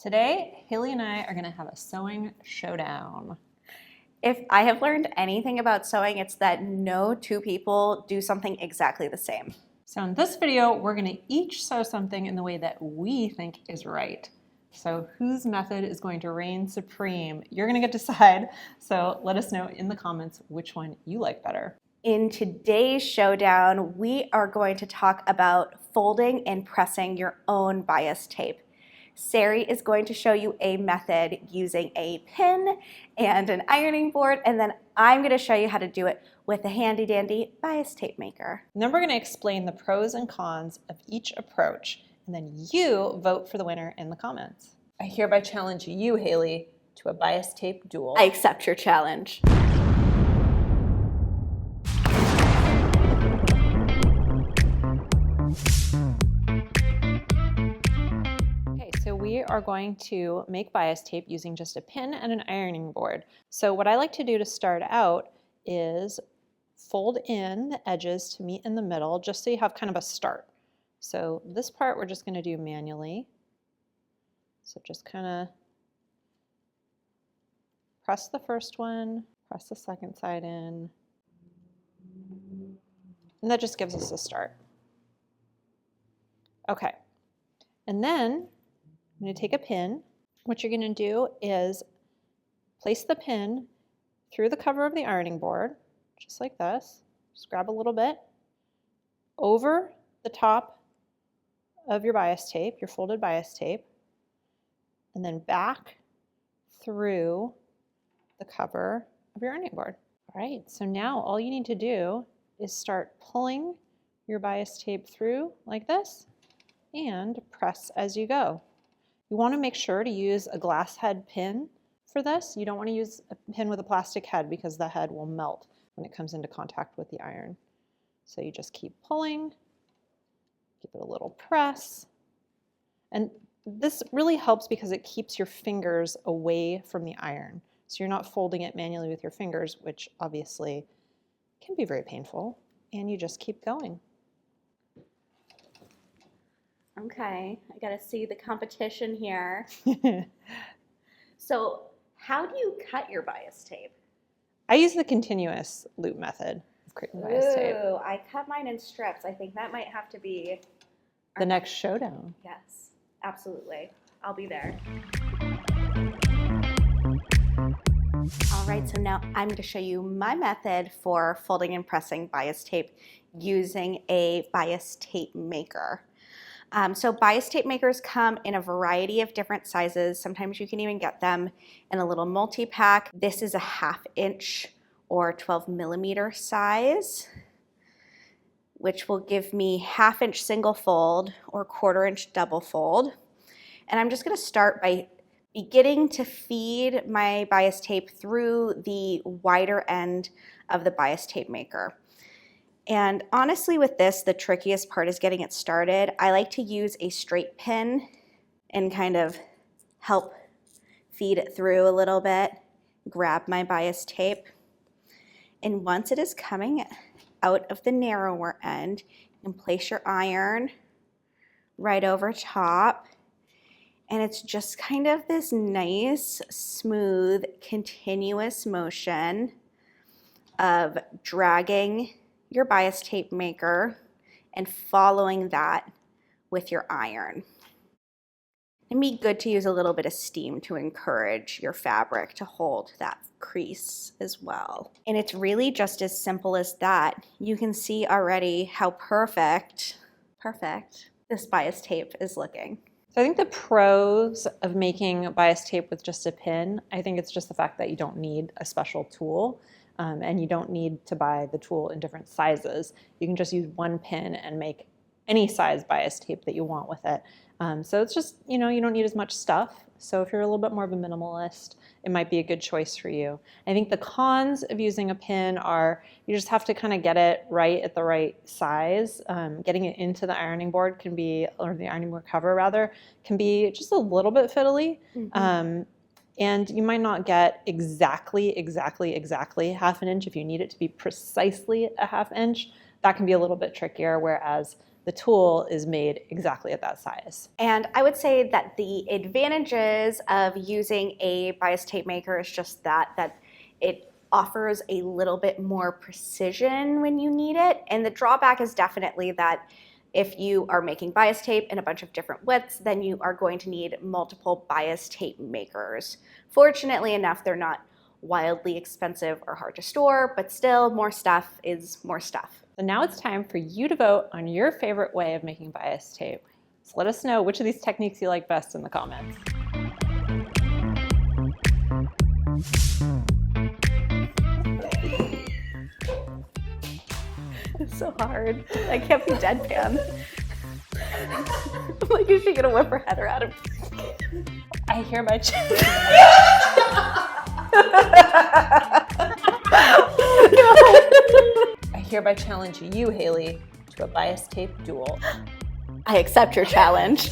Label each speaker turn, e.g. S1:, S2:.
S1: Today, Haley and I are going to have a sewing showdown.
S2: If I have learned anything about sewing, it's that no two people do something exactly the same.
S1: So in this video, we're going to each sew something in the way that we think is right. So whose method is going to reign supreme? You're going to get to decide. So let us know in the comments which one you like better.
S2: In today's showdown, we are going to talk about folding and pressing your own bias tape. Sarai is going to show you a method using a pin and an ironing board, and then I'm going to show you how to do it with a handy dandy bias tape maker.
S1: And then we're going to explain the pros and cons of each approach, and then you vote for the winner in the comments. I hereby challenge you, Haley, to a bias tape duel.
S2: I accept your challenge.
S1: So we are going to make bias tape using just a pin and an ironing board. So what I like to do to start out is fold in the edges to meet in the middle, just so you have kind of a start. So this part we're just going to do manually. So just kind of press the first one, press the second side in, and that just gives us a start. Okay, and then I'm going to take a pin. What you're going to do is place the pin through the cover of the ironing board, just like this. Just grab a little bit over the top of your bias tape, your folded bias tape, and then back through the cover of your ironing board. All right, so now all you need to do is start pulling your bias tape through like this and press as you go. You want to make sure to use a glass head pin for this. You don't want to use a pin with a plastic head because the head will melt when it comes into contact with the iron. So you just keep pulling, give it a little press. And this really helps because it keeps your fingers away from the iron. So you're not folding it manually with your fingers, which obviously can be very painful. And you just keep going.
S2: Okay, I gotta see the competition here. So how do you cut your bias tape?
S1: I use the continuous loop method of creating bias tape.
S2: Ooh, I cut mine in strips. I think that might have to be
S1: the next showdown.
S2: Yes, absolutely. I'll be there. All right, so now I'm going to show you my method for folding and pressing bias tape using a bias tape maker. So bias tape makers come in a variety of different sizes. Sometimes you can even get them in a little multi-pack. This is a 1/2 inch or 12 millimeter size, which will give me 1/2 inch single fold or 1/4 inch double fold. And I'm just going to start by beginning to feed my bias tape through the wider end of the bias tape maker. And honestly with this, the trickiest part is getting it started. I like to use a straight pin and kind of help feed it through a little bit, grab my bias tape. And once it is coming out of the narrower end, you can place your iron right over top. And it's just kind of this nice, smooth, continuous motion of dragging your bias tape maker and following that with your iron. It'd be good to use a little bit of steam to encourage your fabric to hold that crease as well. And it's really just as simple as that. You can see already how perfect this bias tape is looking.
S1: So I think the pros of making bias tape with just a pin, I think it's just the fact that you don't need a special tool. And you don't need to buy the tool in different sizes. You can just use one pin and make any size bias tape that you want with it. So it's just, you don't need as much stuff. So if you're a little bit more of a minimalist, it might be a good choice for you. I think the cons of using a pin are you just have to kind of get it right at the right size. Getting it into the ironing board can be, or the ironing board cover rather, can be just a little bit fiddly. Mm-hmm. And you might not get exactly 1/2 inch if you need it to be precisely a 1/2 inch. That can be a little bit trickier, whereas the tool is made exactly at that size.
S2: And I would say that the advantages of using a bias tape maker is just that it offers a little bit more precision when you need it. And the drawback is definitely that if you are making bias tape in a bunch of different widths, then you are going to need multiple bias tape makers. Fortunately enough, they're not wildly expensive or hard to store, but still, more stuff is more stuff.
S1: So now it's time for you to vote on your favorite way of making bias tape. So let us know which of these techniques you like best in the comments.
S2: It's so hard. I can't be deadpan. I'm like, is she gonna whip her head around him?
S1: I hereby I hereby challenge you, Haley, to a bias tape duel.
S2: I accept your challenge.